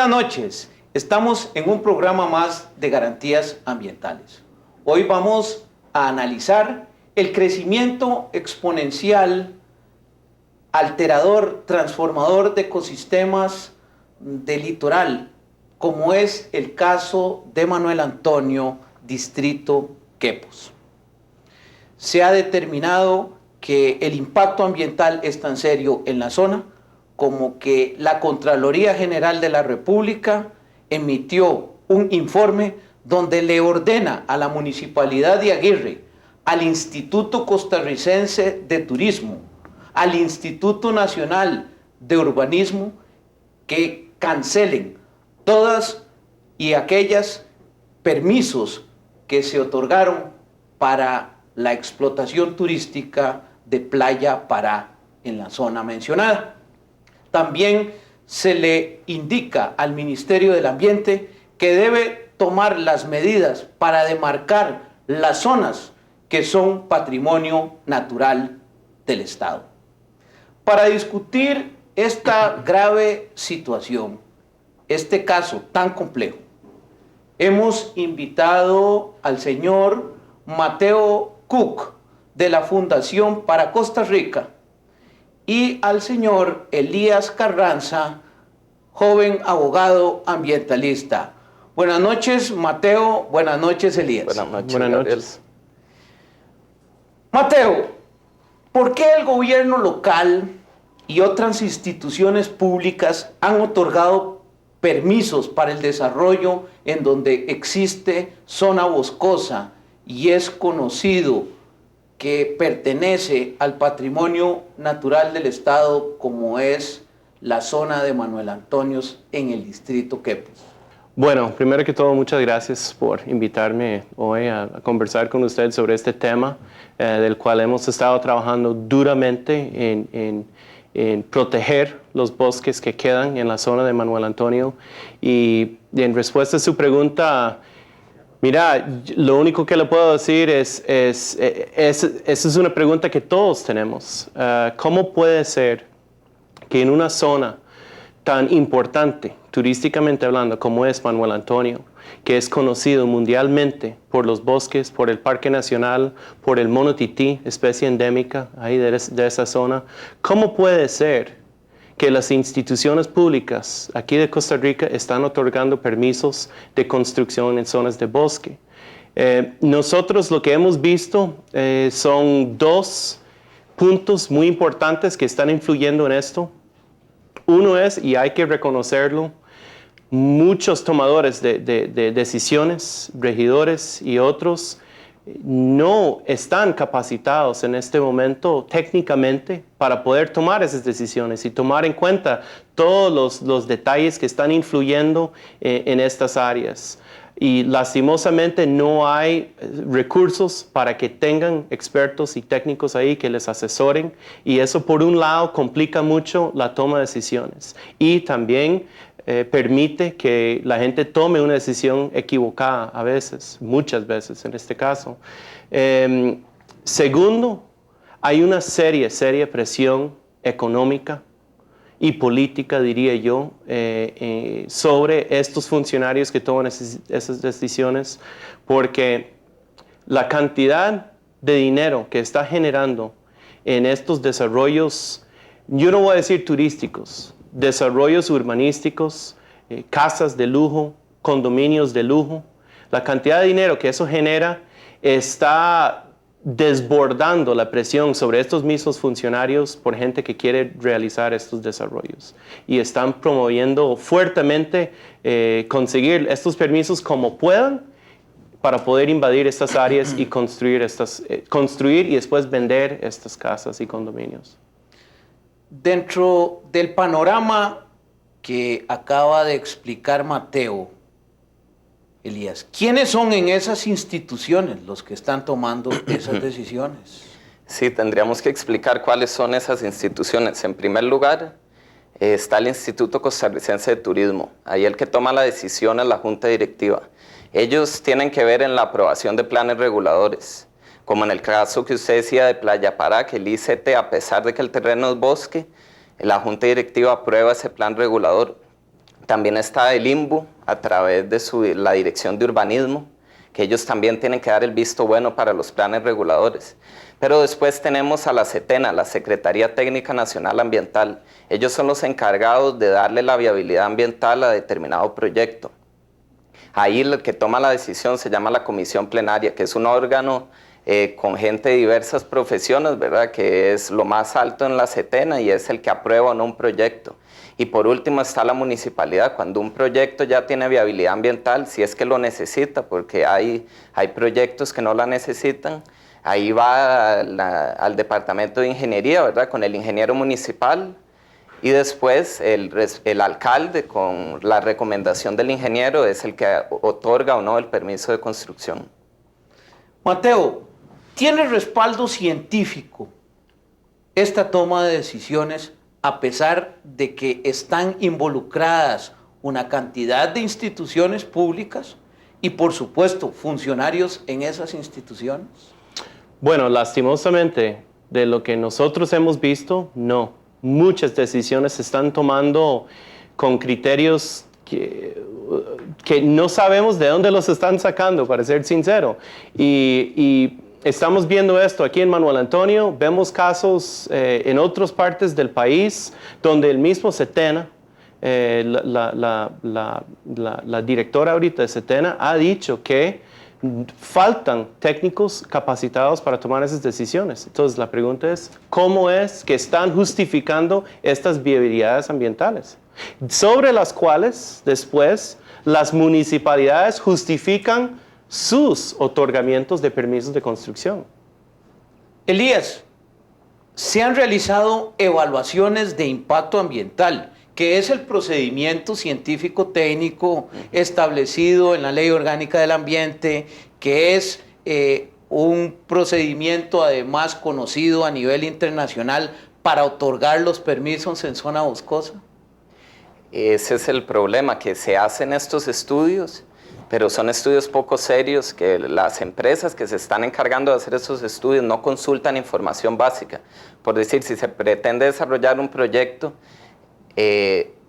buenas noches. Estamos en un programa más de garantías ambientales. Hoy vamos a analizar el crecimiento exponencial, alterador, transformador de ecosistemas del litoral, como es el caso de Manuel Antonio, distrito Quepos. Se ha determinado que el impacto ambiental es tan serio en la zona como que la Contraloría General de la República emitió un informe donde le ordena a la Municipalidad de Aguirre, al Instituto Costarricense de Turismo, al Instituto Nacional de Urbanismo, que cancelen todas y aquellas permisos que se otorgaron para la explotación turística de Playa Pará en la zona mencionada. También se le indica al Ministerio del Ambiente que debe tomar las medidas para demarcar las zonas que son patrimonio natural del Estado. Para discutir esta grave situación, este caso tan complejo, hemos invitado al señor Mateo Cook de la Fundación para Costa Rica y al señor Elías Carranza, joven abogado ambientalista. Buenas noches, Mateo. Buenas noches, Elías. Buenas noches. Mateo, ¿por qué el gobierno local y otras instituciones públicas han otorgado permisos para el desarrollo en donde existe zona boscosa y es conocido que pertenece al patrimonio natural del Estado, como es la zona de Manuel Antonio en el distrito Quepos? Bueno, primero que todo, muchas gracias por invitarme hoy a conversar con usted sobre este tema, del cual hemos estado trabajando duramente en proteger los bosques que quedan en la zona de Manuel Antonio. Y en respuesta a su pregunta, mira, lo único que le puedo decir esa es una pregunta que todos tenemos. ¿Cómo puede ser que en una zona tan importante, turísticamente hablando, como es Manuel Antonio, que es conocido mundialmente por los bosques, por el Parque Nacional, por el mono tití, especie endémica ahí de esa zona, cómo puede ser que las instituciones públicas aquí de Costa Rica están otorgando permisos de construcción en zonas de bosque? Nosotros lo que hemos visto son dos puntos muy importantes que están influyendo en esto. Uno es, y hay que reconocerlo, muchos tomadores de decisiones, regidores y otros, no están capacitados en este momento técnicamente para poder tomar esas decisiones y tomar en cuenta todos los detalles que están influyendo en estas áreas. Y lastimosamente no hay recursos para que tengan expertos y técnicos ahí que les asesoren, y eso por un lado complica mucho la toma de decisiones y también permite que la gente tome una decisión equivocada a veces, muchas veces en este caso. Segundo, hay una seria presión económica y política, diría yo, sobre estos funcionarios que toman esas decisiones, porque la cantidad de dinero que está generando en estos desarrollos, yo no voy a decir turísticos, desarrollos urbanísticos, casas de lujo, condominios de lujo, la cantidad de dinero que eso genera está desbordando la presión sobre estos mismos funcionarios por gente que quiere realizar estos desarrollos, y están promoviendo fuertemente conseguir estos permisos como puedan para poder invadir estas áreas y construir y después vender estas casas y condominios. Dentro del panorama que acaba de explicar Mateo, Elías, ¿quiénes son en esas instituciones los que están tomando esas decisiones? Sí, tendríamos que explicar cuáles son esas instituciones. En primer lugar, está el Instituto Costarricense de Turismo. Ahí el que toma la decisión es la Junta Directiva. Ellos tienen que ver en la aprobación de planes reguladores, como en el caso que usted decía de Playa Pará, que el ICT, a pesar de que el terreno es bosque, la Junta Directiva aprueba ese plan regulador. También está el INVU a través de la Dirección de Urbanismo, que ellos también tienen que dar el visto bueno para los planes reguladores. Pero después tenemos a la SETENA, la Secretaría Técnica Nacional Ambiental. Ellos son los encargados de darle la viabilidad ambiental a determinado proyecto. Ahí el que toma la decisión se llama la Comisión Plenaria, que es un órgano con gente de diversas profesiones, ¿verdad? Que es lo más alto en la SETENA y es el que aprueba o no un proyecto. Y por último está la municipalidad, cuando un proyecto ya tiene viabilidad ambiental, si es que lo necesita, porque hay proyectos que no la necesitan, ahí va al departamento de ingeniería, ¿verdad? Con el ingeniero municipal y después el alcalde con la recomendación del ingeniero es el que otorga o no el permiso de construcción. Mateo, ¿tiene respaldo científico esta toma de decisiones a pesar de que están involucradas una cantidad de instituciones públicas y, por supuesto, funcionarios en esas instituciones? Bueno, lastimosamente, de lo que nosotros hemos visto, no. Muchas decisiones se están tomando con criterios que no sabemos de dónde los están sacando, para ser sincero. Y estamos viendo esto aquí en Manuel Antonio, vemos casos en otras partes del país donde el mismo SETENA, la directora ahorita de SETENA ha dicho que faltan técnicos capacitados para tomar esas decisiones. Entonces la pregunta es, ¿cómo es que están justificando estas viabilidades ambientales? Sobre las cuales después las municipalidades justifican sus otorgamientos de permisos de construcción. Elías, se han realizado evaluaciones de impacto ambiental, que es el procedimiento científico técnico establecido en la Ley Orgánica del Ambiente, que es un procedimiento además conocido a nivel internacional para otorgar los permisos en zona boscosa. Ese es el problema, que se hacen estos estudios, pero son estudios poco serios, que las empresas que se están encargando de hacer esos estudios no consultan información básica. Por decir, si se pretende desarrollar un proyecto,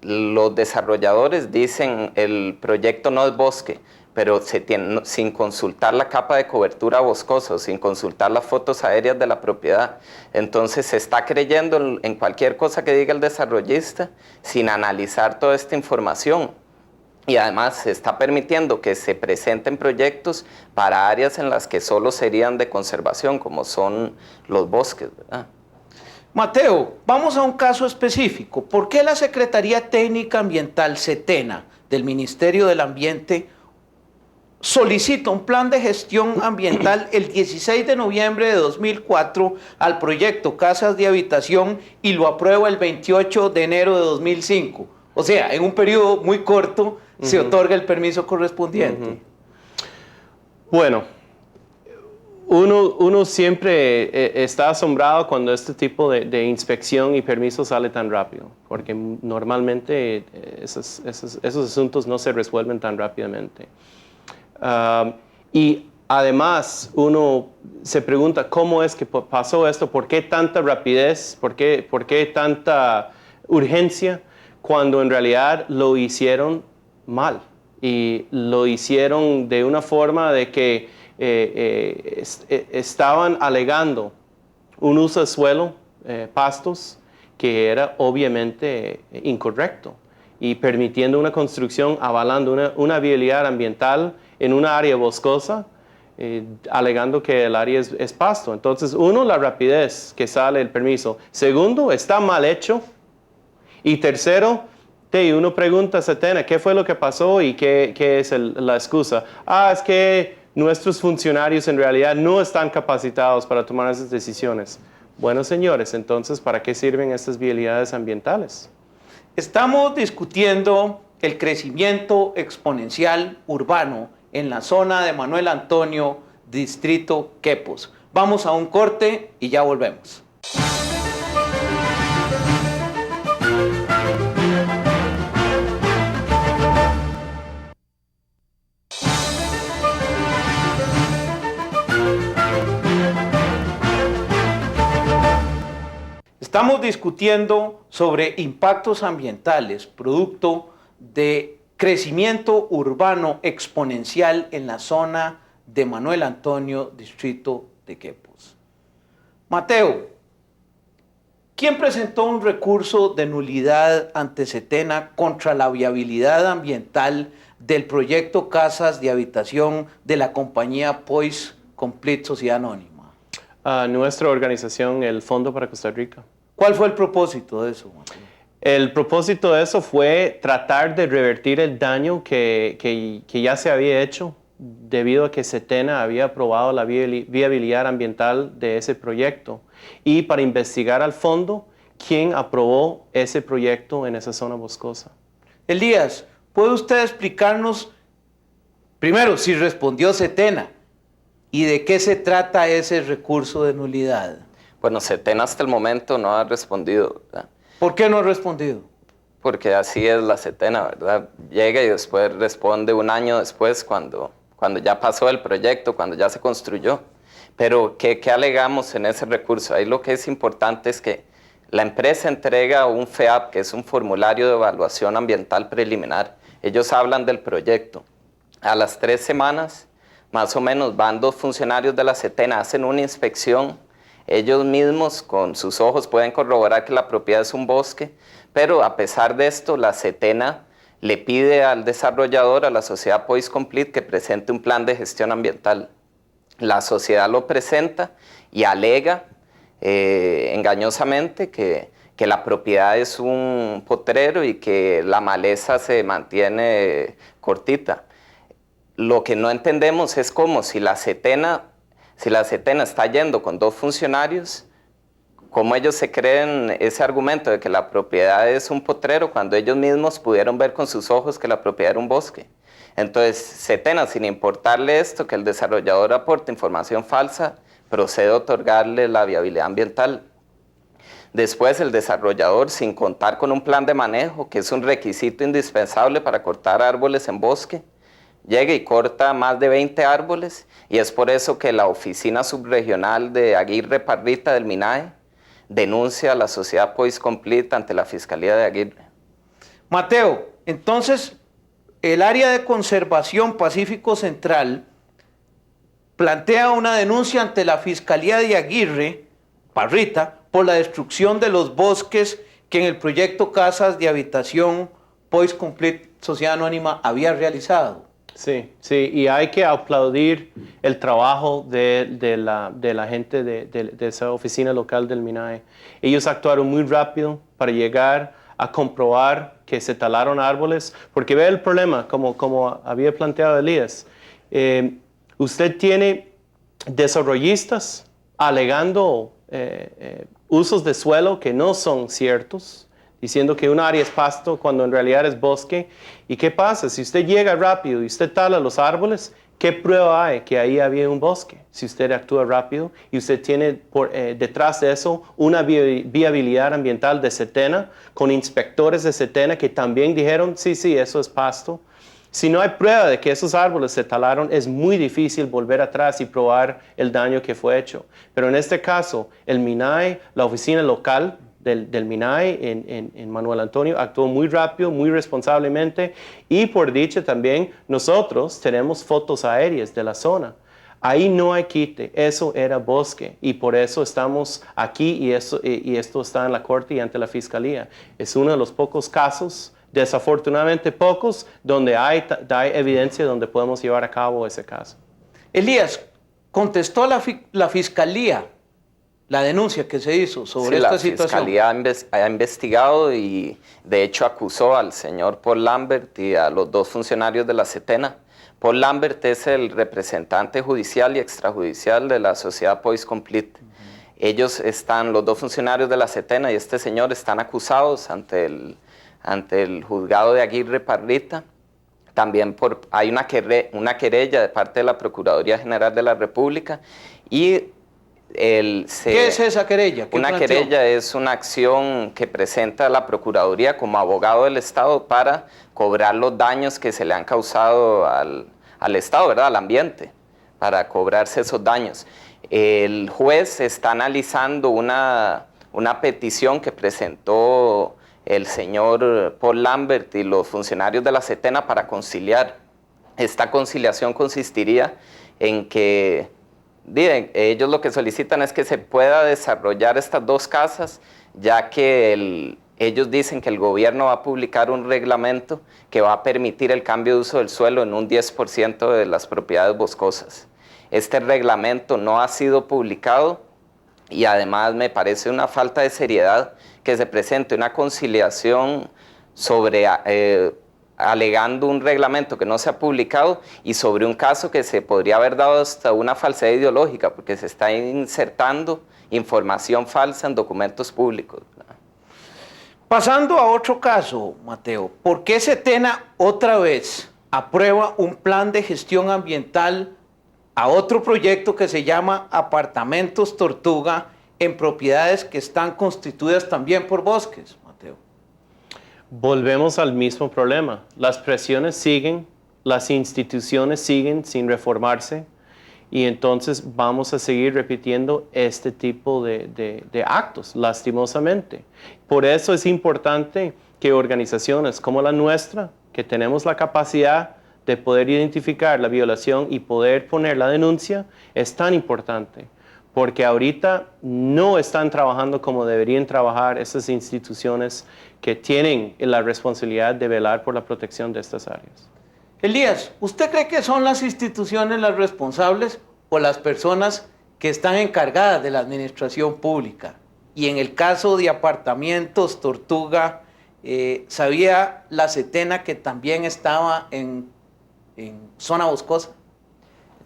los desarrolladores dicen el proyecto no es bosque, pero sin consultar la capa de cobertura boscosa, sin consultar las fotos aéreas de la propiedad. Entonces se está creyendo en cualquier cosa que diga el desarrollista sin analizar toda esta información. Y además se está permitiendo que se presenten proyectos para áreas en las que solo serían de conservación, como son los bosques, ¿verdad? Mateo, vamos a un caso específico. ¿Por qué la Secretaría Técnica Ambiental SETENA del Ministerio del Ambiente solicita un plan de gestión ambiental el 16 de noviembre de 2004 al proyecto Casas de Habitación y lo aprueba el 28 de enero de 2005? O sea, en un periodo muy corto se otorga el permiso correspondiente. Bueno, uno siempre está asombrado cuando este tipo de inspección y permiso sale tan rápido, porque normalmente esos asuntos no se resuelven tan rápidamente. Y además uno se pregunta cómo es que pasó esto, por qué tanta rapidez, por qué tanta urgencia, cuando en realidad lo hicieron mal y lo hicieron de una forma de que estaban alegando un uso de suelo, pastos, que era obviamente incorrecto y permitiendo una construcción, avalando una viabilidad ambiental en una área boscosa, alegando que el área es pasto. Entonces, uno, la rapidez que sale el permiso. Segundo, está mal hecho. Y tercero, uno pregunta a SETENA, ¿qué fue lo que pasó y qué es la excusa? Es que nuestros funcionarios en realidad no están capacitados para tomar esas decisiones. Bueno, señores, entonces, ¿para qué sirven estas vialidades ambientales? Estamos discutiendo el crecimiento exponencial urbano en la zona de Manuel Antonio, distrito Quepos. Vamos a un corte y ya volvemos. Estamos discutiendo sobre impactos ambientales, producto de crecimiento urbano exponencial en la zona de Manuel Antonio, distrito de Quepos. Mateo, ¿quién presentó un recurso de nulidad ante Setena contra la viabilidad ambiental del proyecto Casas de Habitación de la compañía Poise Complete Sociedad Anónima? Nuestra organización, el Fondo para Costa Rica. ¿Cuál fue el propósito de eso, Mateo? El propósito de eso fue tratar de revertir el daño que ya se había hecho debido a que Setena había aprobado la viabilidad ambiental de ese proyecto y para investigar al fondo quién aprobó ese proyecto en esa zona boscosa. Elías, ¿puede usted explicarnos primero si respondió Setena y de qué se trata ese recurso de nulidad? Bueno, Setena hasta el momento no ha respondido, ¿verdad? ¿Por qué no ha respondido? Porque así es la Setena, ¿verdad? Llega y después responde un año después cuando ya pasó el proyecto, cuando ya se construyó. Pero, ¿qué alegamos en ese recurso? Ahí lo que es importante es que la empresa entrega un FEAP, que es un formulario de evaluación ambiental preliminar. Ellos hablan del proyecto. A las 3 semanas, más o menos, van 2 funcionarios de la Setena, hacen una inspección. Ellos mismos con sus ojos pueden corroborar que la propiedad es un bosque, pero a pesar de esto, la Setena le pide al desarrollador, a la sociedad Poise Complete, que presente un plan de gestión ambiental. La sociedad lo presenta y alega engañosamente que la propiedad es un potrero y que la maleza se mantiene cortita. Lo que no entendemos es cómo si la Setena está yendo con 2 funcionarios, ¿cómo ellos se creen ese argumento de que la propiedad es un potrero cuando ellos mismos pudieron ver con sus ojos que la propiedad era un bosque? Entonces, Setena, sin importarle esto, que el desarrollador aporte información falsa, procede a otorgarle la viabilidad ambiental. Después, el desarrollador, sin contar con un plan de manejo, que es un requisito indispensable para cortar árboles en bosque, llega y corta más de 20 árboles, y es por eso que la oficina subregional de Aguirre Parrita del MINAE denuncia a la sociedad Poise Complete ante la Fiscalía de Aguirre. Mateo, entonces, el área de conservación Pacífico Central plantea una denuncia ante la Fiscalía de Aguirre Parrita por la destrucción de los bosques que en el proyecto Casas de Habitación Poise Complete Sociedad Anónima había realizado. Sí, y hay que aplaudir el trabajo de la gente de esa oficina local del MINAE. Ellos actuaron muy rápido para llegar a comprobar que se talaron árboles, porque ve el problema, como había planteado Elías. Usted tiene desarrollistas alegando usos de suelo que no son ciertos, diciendo que un área es pasto cuando en realidad es bosque. ¿Y qué pasa? Si usted llega rápido y usted tala los árboles, ¿qué prueba hay que ahí había un bosque? Si usted actúa rápido y usted tiene detrás de eso una viabilidad ambiental de Setena, con inspectores de Setena que también dijeron, sí, eso es pasto. Si no hay prueba de que esos árboles se talaron, es muy difícil volver atrás y probar el daño que fue hecho. Pero en este caso, el MINAE, la oficina local del MINAE en Manuel Antonio, actuó muy rápido, muy responsablemente, y por dicha también nosotros tenemos fotos aéreas de la zona. Ahí no hay quite, eso era bosque, y por eso estamos aquí y esto está en la corte y ante la fiscalía. Es uno de los pocos casos, desafortunadamente pocos, donde hay evidencia donde podemos llevar a cabo ese caso. Elías, ¿contestó la fiscalía la denuncia que se hizo sobre esta situación? Sí, la Fiscalía ha investigado y de hecho acusó al señor Paul Lambert y a los 2 funcionarios de la Setena. Paul Lambert es el representante judicial y extrajudicial de la sociedad Poise Complete. Ellos los 2 funcionarios de la Setena y este señor están acusados ante el juzgado de Aguirre Parrita. También hay una querella de parte de la Procuraduría General de la República y ¿qué es esa querella? Una querella es una acción que presenta la Procuraduría como abogado del Estado para cobrar los daños que se le han causado al Estado, ¿verdad? Al ambiente, para cobrarse esos daños. El juez está analizando una petición que presentó el señor Paul Lambert y los funcionarios de la Setena para conciliar. Esta conciliación consistiría en que ellos lo que solicitan es que se pueda desarrollar estas dos casas, ya que ellos dicen que el gobierno va a publicar un reglamento que va a permitir el cambio de uso del suelo en un 10% de las propiedades boscosas. Este reglamento no ha sido publicado y además me parece una falta de seriedad que se presente una conciliación sobre alegando un reglamento que no se ha publicado y sobre un caso que se podría haber dado hasta una falsedad ideológica, porque se está insertando información falsa en documentos públicos. Pasando a otro caso, Mateo, ¿por qué Setena otra vez aprueba un plan de gestión ambiental a otro proyecto que se llama Apartamentos Tortuga en propiedades que están constituidas también por bosques, Mateo? Volvemos al mismo problema. Las presiones siguen, las instituciones siguen sin reformarse y entonces vamos a seguir repitiendo este tipo de actos, lastimosamente. Por eso es importante que organizaciones como la nuestra, que tenemos la capacidad de poder identificar la violación y poder poner la denuncia, es tan importante. Porque ahorita no están trabajando como deberían trabajar esas instituciones que tienen la responsabilidad de velar por la protección de estas áreas. Elías, ¿usted cree que son las instituciones las responsables o las personas que están encargadas de la administración pública? Y en el caso de Apartamentos Tortuga, ¿sabía la Setena que también estaba en zona boscosa?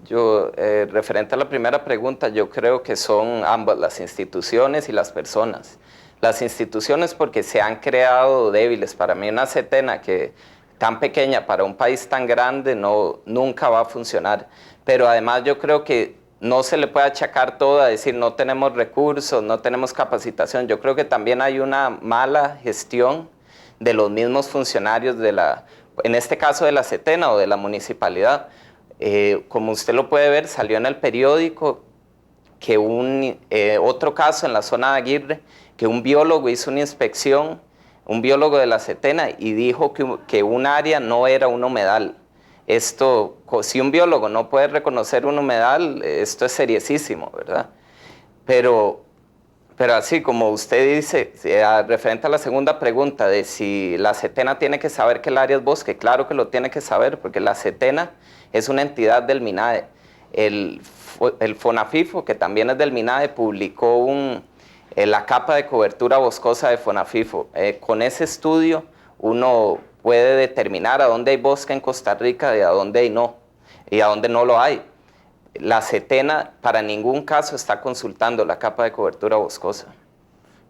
Yo, referente a la primera pregunta, yo creo que son ambas, las instituciones y las personas. Las instituciones porque se han creado débiles. Para mí una Setena que tan pequeña para un país tan grande nunca va a funcionar. Pero además yo creo que no se le puede achacar todo a decir no tenemos recursos, no tenemos capacitación. Yo creo que también hay una mala gestión de los mismos funcionarios en este caso de la Setena o de la municipalidad. Como usted lo puede ver, salió en el periódico que otro caso en la zona de Aguirre, que un biólogo hizo una inspección, un biólogo de la Setena, y dijo que un área no era un humedal. Esto, si un biólogo no puede reconocer un humedal, esto es seriosísimo, ¿verdad? Pero así como usted dice, referente a la segunda pregunta de si la Setena tiene que saber que el área es bosque, claro que lo tiene que saber, porque la Setena es una entidad del MINADE. El FONAFIFO, que también es del MINADE, publicó la capa de cobertura boscosa de FONAFIFO. Con ese estudio uno puede determinar a dónde hay bosque en Costa Rica y a dónde no lo hay. La Setena para ningún caso está consultando la capa de cobertura boscosa.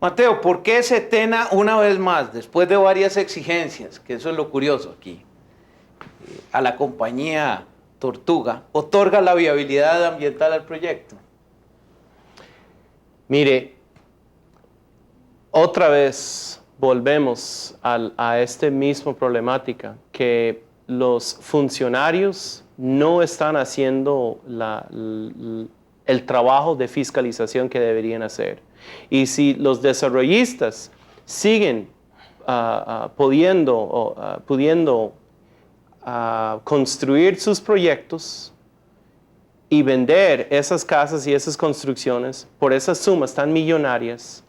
Mateo, ¿por qué Setena, una vez más, después de varias exigencias, que eso es lo curioso aquí, a la compañía Tortuga, otorga la viabilidad ambiental al proyecto? Mire, otra vez volvemos a esta misma problemática, que los funcionarios no están haciendo el trabajo de fiscalización que deberían hacer. Y si los desarrollistas siguen pudiendo construir sus proyectos y vender esas casas y esas construcciones por esas sumas tan millonarias,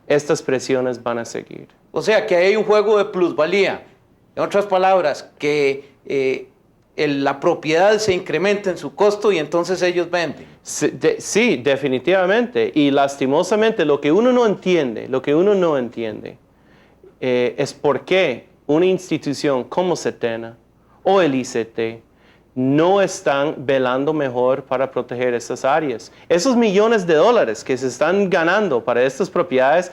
estas presiones van a seguir. O sea, que hay un juego de plusvalía. En otras palabras, que la propiedad se incrementa en su costo y entonces ellos venden. Sí, definitivamente. Y lastimosamente lo que uno no entiende es por qué una institución como Setena o el ICT no están velando mejor para proteger estas áreas. Esos millones de dólares que se están ganando para estas propiedades,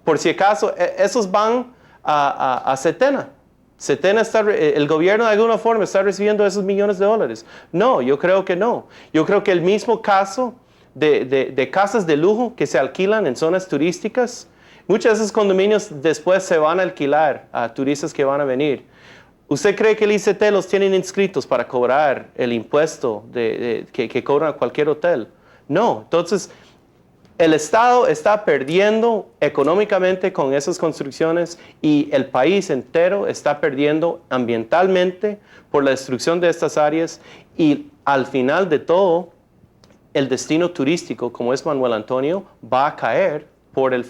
por si acaso, esos van a Setena. Setena el gobierno de alguna forma está recibiendo esos millones de dólares. No, yo creo que no. Yo creo que el mismo caso de casas de lujo que se alquilan en zonas turísticas, muchos de esos condominios después se van a alquilar a turistas que van a venir. ¿Usted cree que el ICT los tienen inscritos para cobrar el impuesto que cobra cualquier hotel? No. Entonces, el Estado está perdiendo económicamente con esas construcciones y el país entero está perdiendo ambientalmente por la destrucción de estas áreas y al final de todo, el destino turístico, como es Manuel Antonio, va a caer por el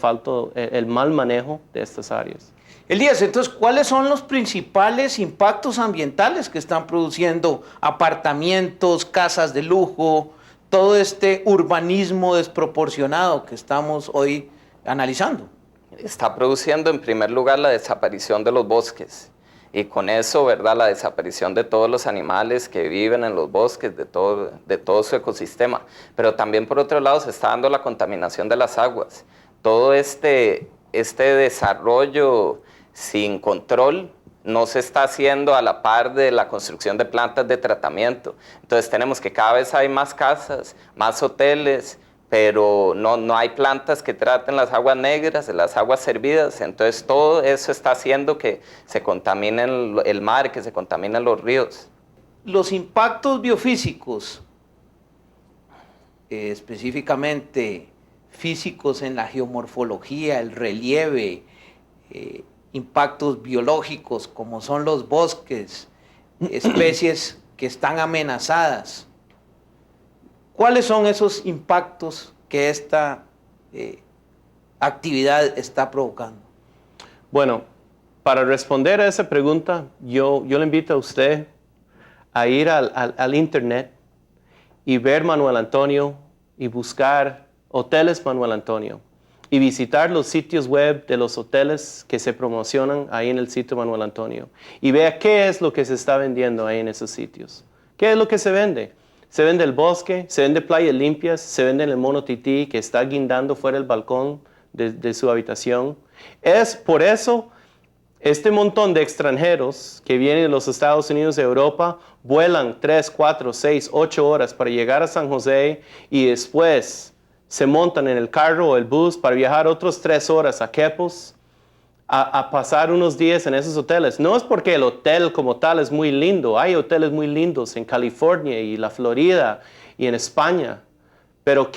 mal manejo de estas áreas. Elías, entonces, ¿cuáles son los principales impactos ambientales que están produciendo apartamentos, casas de lujo, todo este urbanismo desproporcionado que estamos hoy analizando? Está produciendo en primer lugar la desaparición de los bosques y con eso, ¿verdad?, la desaparición de todos los animales que viven en los bosques, de todo su ecosistema. Pero también por otro lado se está dando la contaminación de las aguas. Todo este desarrollo sin control no se está haciendo a la par de la construcción de plantas de tratamiento. Entonces tenemos que cada vez hay más casas, más hoteles, pero no hay plantas que traten las aguas negras, las aguas servidas. Entonces todo eso está haciendo que se contamine el mar, que se contaminen los ríos. Los impactos biofísicos, específicamente físicos en la geomorfología, el relieve, impactos biológicos como son los bosques, especies que están amenazadas. ¿Cuáles son esos impactos que esta actividad está provocando? Bueno, para responder a esa pregunta, yo le invito a usted a ir al internet y ver Manuel Antonio y buscar Hoteles Manuel Antonio y visitar los sitios web de los hoteles que se promocionan ahí en el sitio Manuel Antonio y vea qué es lo que se está vendiendo ahí en esos sitios. ¿Qué es lo que se vende? Se vende el bosque, se vende playas limpias, se vende el mono tití que está guindando fuera del balcón de su habitación. Es por eso este montón de extranjeros que vienen de los Estados Unidos de Europa vuelan 3, 4, 6, 8 horas para llegar a San José y después se montan en el carro o el bus para viajar otros 3 horas a Quepos a pasar unos días en esos hoteles. No es porque el hotel como tal es muy lindo. Hay hoteles muy lindos en California y la Florida y en España. Pero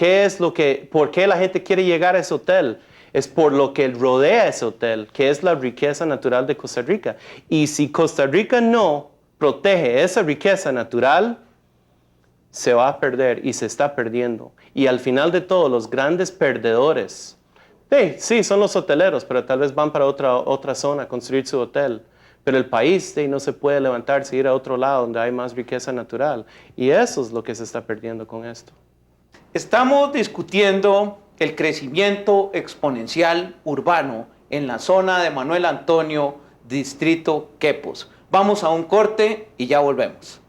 ¿por qué la gente quiere llegar a ese hotel? Es por lo que rodea ese hotel, que es la riqueza natural de Costa Rica. Y si Costa Rica no protege esa riqueza natural, se va a perder y se está perdiendo. Y al final de todo, los grandes perdedores, sí, son los hoteleros, pero tal vez van para otra zona a construir su hotel. Pero el país no se puede levantarse y ir a otro lado donde hay más riqueza natural. Y eso es lo que se está perdiendo con esto. Estamos discutiendo el crecimiento exponencial urbano en la zona de Manuel Antonio, distrito Quepos. Vamos a un corte y ya volvemos.